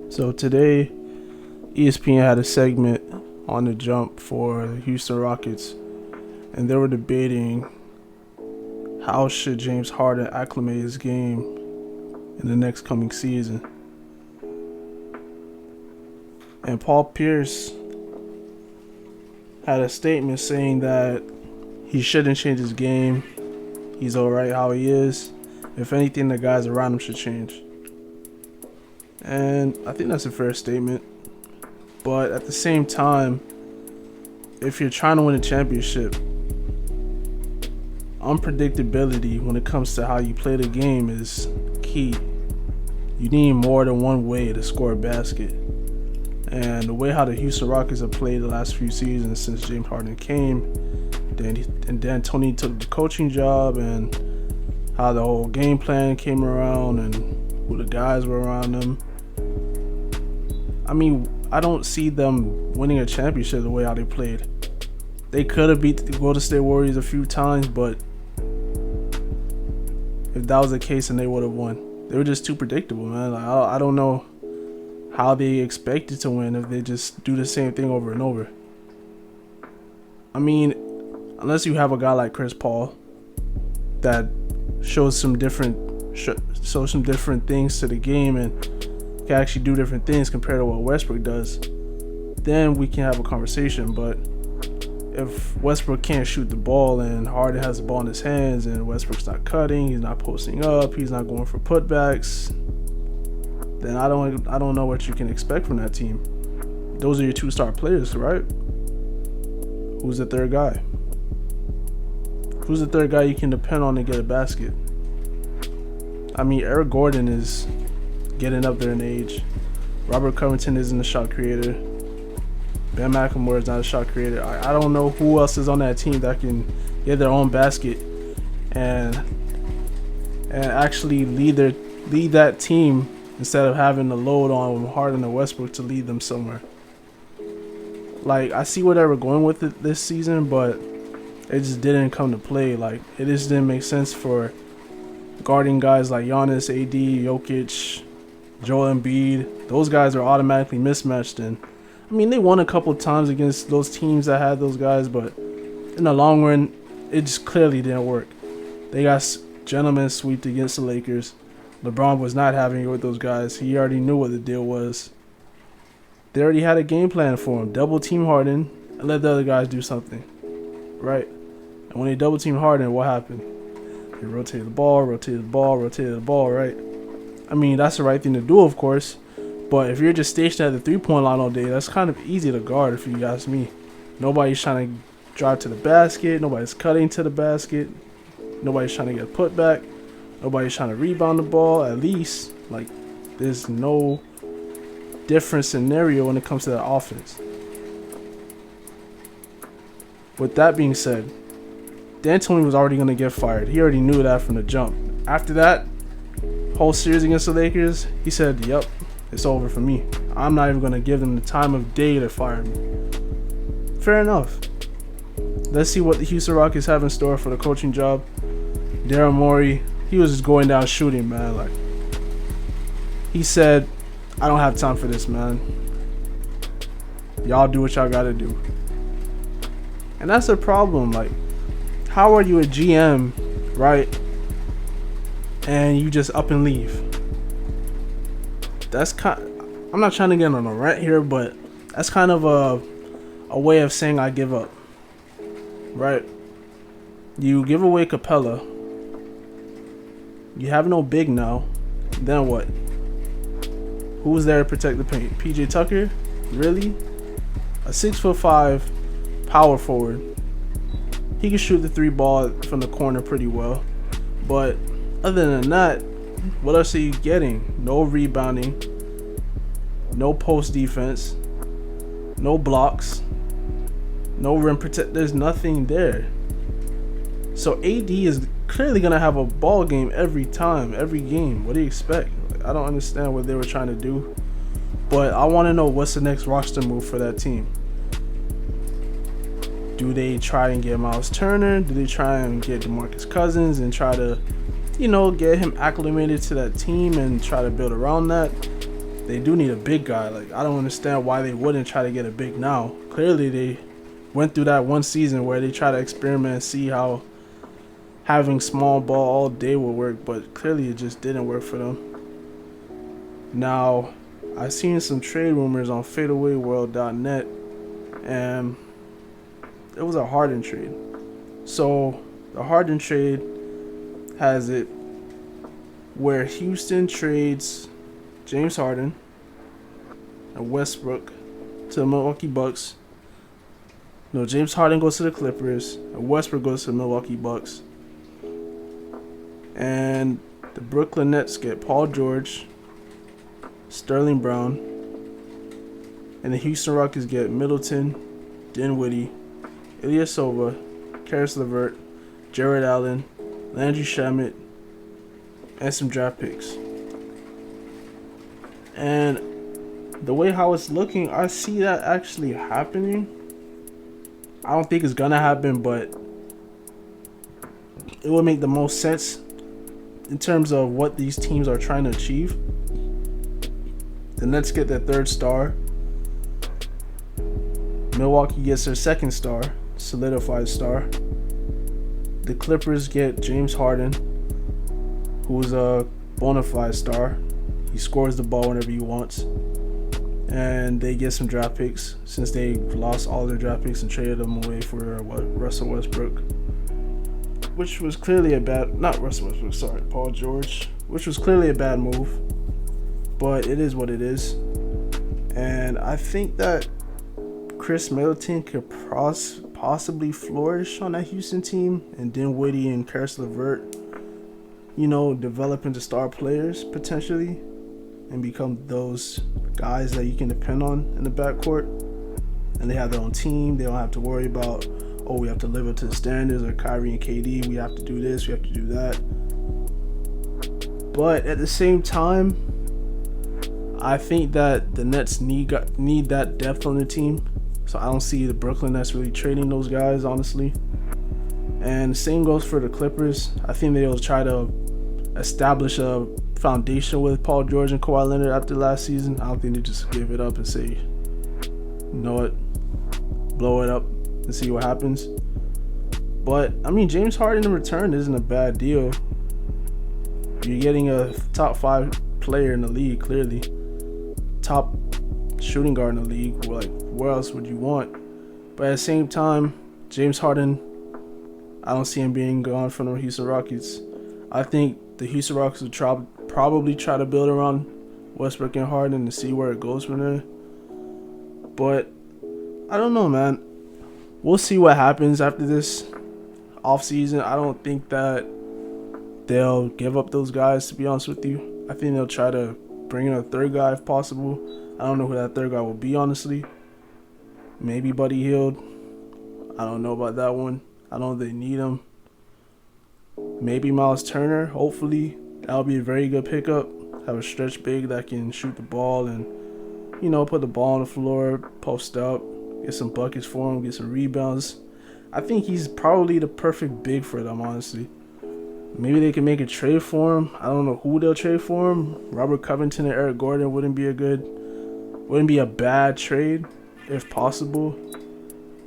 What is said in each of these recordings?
So today, ESPN had a segment on the jump for the Houston Rockets, and they were debating how should James Harden acclimate his game in the next coming season. And Paul Pierce had a statement saying that he shouldn't change his game. He's alright how he is. If anything, the guys around him should change. And I think that's a fair statement. But at the same time, if you're trying to win a championship, unpredictability when it comes to how you play the game is key. You need more than one way to score a basket. And the way how the Houston Rockets have played the last few seasons since James Harden came, then Tony took the coaching job, and how the whole game plan came around and who the guys were around them. I mean, I don't see them winning a championship the way how they played. They could have beat the Golden State Warriors a few times, but if that was the case, then they would have won. They were just too predictable, man. Like, I don't know how they expected to win if they just do the same thing over and over. I mean, unless you have a guy like Chris Paul that shows some different things to the game and can actually do different things compared to what Westbrook does, then we can have a conversation. But if Westbrook can't shoot the ball and Harden has the ball in his hands and Westbrook's not cutting, he's not posting up, he's not going for putbacks, then I don't know what you can expect from that team. Those are your two star players, right? Who's the third guy? Who's the third guy you can depend on to get a basket? I mean, Eric Gordon is getting up there in age. Robert Covington isn't a shot creator. Ben McLemore is not a shot creator. I don't know who else is on that team that can get their own basket and actually lead that team instead of having the load on Harden and Westbrook to lead them somewhere. Like, I see where they were going with it this season, but it just didn't come to play. Like, it just didn't make sense for guarding guys like Giannis, AD, Jokic, Joel Embiid. Those guys are automatically mismatched. And I mean, they won a couple times against those teams that had those guys, but in the long run, it just clearly didn't work. They got gentlemen swept against the Lakers. LeBron was not having it with those guys. He already knew what the deal was. They already had a game plan for him. Double team Harden and let the other guys do something. Right? And when they double team Harden, what happened? They rotated the ball, right? I mean, that's the right thing to do, of course. But if you're just stationed at the 3-point line all day, that's kind of easy to guard, if you ask me. Nobody's trying to drive to the basket. Nobody's cutting to the basket. Nobody's trying to get a putback. Nobody's trying to rebound the ball. At least, like, there's no different scenario when it comes to that offense. With that being said, D'Antoni was already going to get fired. He already knew that from the jump. After that whole series against the Lakers, he said, yep, it's over for me. I'm not even going to give them the time of day to fire me. Fair enough. Let's see what the Houston Rockets have in store for the coaching job. Daryl Morey, he was just going down shooting, man. Like, he said, I don't have time for this, man. Y'all do what y'all got to do. And that's the problem. Like, how are you a GM, right? And you just up and leave. That's I'm not trying to get on a rant here, but that's kind of a way of saying I give up, right? You give away Capella. You have no big now. Then what? Who's there to protect the paint? PJ Tucker? Really? A 6'5" power forward. He can shoot the 3 ball from the corner pretty well. But other than that, what else are you getting? No rebounding. No post defense. No blocks. No rim protect. There's nothing there. So AD is clearly going to have a ball game every time, every game. What do you expect? I don't understand what they were trying to do. But I want to know what's the next roster move for that team. Do they try and get Miles Turner? Do they try and get DeMarcus Cousins and try to, get him acclimated to that team and try to build around that? they do need a big guy. Like, I don't understand why they wouldn't try to get a big now. Clearly, they went through that one season where they try to experiment and see how having small ball all day would work, but clearly it just didn't work for them. Now, I seen some trade rumors on fadeawayworld.net, and it was a Harden trade. So the Harden trade has it where Houston trades James Harden and Westbrook to the Milwaukee Bucks. No, James Harden goes to the Clippers and Westbrook goes to the Milwaukee Bucks. And the Brooklyn Nets get Paul George, Sterling Brown, and the Houston Rockets get Middleton, Dinwiddie, Ilyasova, Karis LeVert, Jared Allen, Landry Shamet, and some draft picks. And the way how it's looking, I see that actually happening. I don't think it's gonna happen, but it would make the most sense in terms of what these teams are trying to achieve. The Nets get their third star. Milwaukee gets their second star, solidified star. The Clippers get James Harden, who's a bona fide star. He scores the ball whenever he wants. And they get some draft picks since they lost all their draft picks and traded them away for Russell Westbrook. Which was clearly a bad, not Russell Westbrook, sorry, Paul George. Which was clearly a bad move. But it is what it is. And I think that Chris Middleton could possibly flourish on that Houston team. And Dinwiddie and Karis LeVert, develop into star players potentially. And become those guys that you can depend on in the backcourt. And they have their own team. They don't have to worry about, we have to live up to the standards, or Kyrie and KD, we have to do this, we have to do that. But at the same time, I think that the Nets need that depth on the team. So I don't see the Brooklyn Nets really trading those guys, honestly. And the same goes for the Clippers. I think they'll try to establish a foundation with Paul George and Kawhi Leonard after last season. I don't think they just give it up and say, you know what, blow it up and see what happens. But I mean, James Harden in return isn't a bad deal. You're getting a top 5 player in the league, clearly top shooting guard in the league. Like, where else would you want? But at the same time, James Harden, I don't see him being gone from the Houston Rockets. I think the Houston Rockets would probably try to build around Westbrook and Harden to see where it goes from there. But I don't know, man. We'll see what happens after this offseason. I don't think that they'll give up those guys, to be honest with you. I think they'll try to bring in a third guy if possible. I don't know who that third guy will be, honestly. Maybe Buddy Hield. I don't know about that one. I don't know if they need him. Maybe Miles Turner, hopefully. That'll be a very good pickup. Have a stretch big that can shoot the ball and, put the ball on the floor, post up, get some buckets for him, get some rebounds. I think he's probably the perfect big for them, honestly. Maybe they can make a trade for him. I don't know who they'll trade for him. Robert Covington and Eric Gordon wouldn't be a bad trade if possible.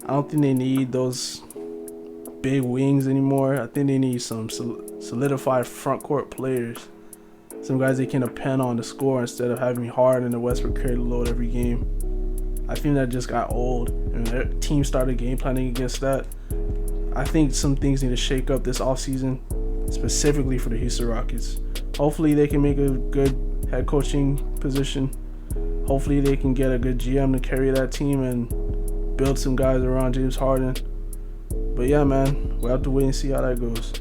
I don't think they need those big wings anymore. I think they need some solidified front court players. Some guys they can depend on to score instead of having Harden and the Westbrook carry the load every game. I think that just got old, and their team started game planning against that. I think some things need to shake up this offseason, specifically for the Houston Rockets. Hopefully they can make a good head coaching position. Hopefully they can get a good GM to carry that team and build some guys around James Harden. But yeah, man, we'll have to wait and see how that goes.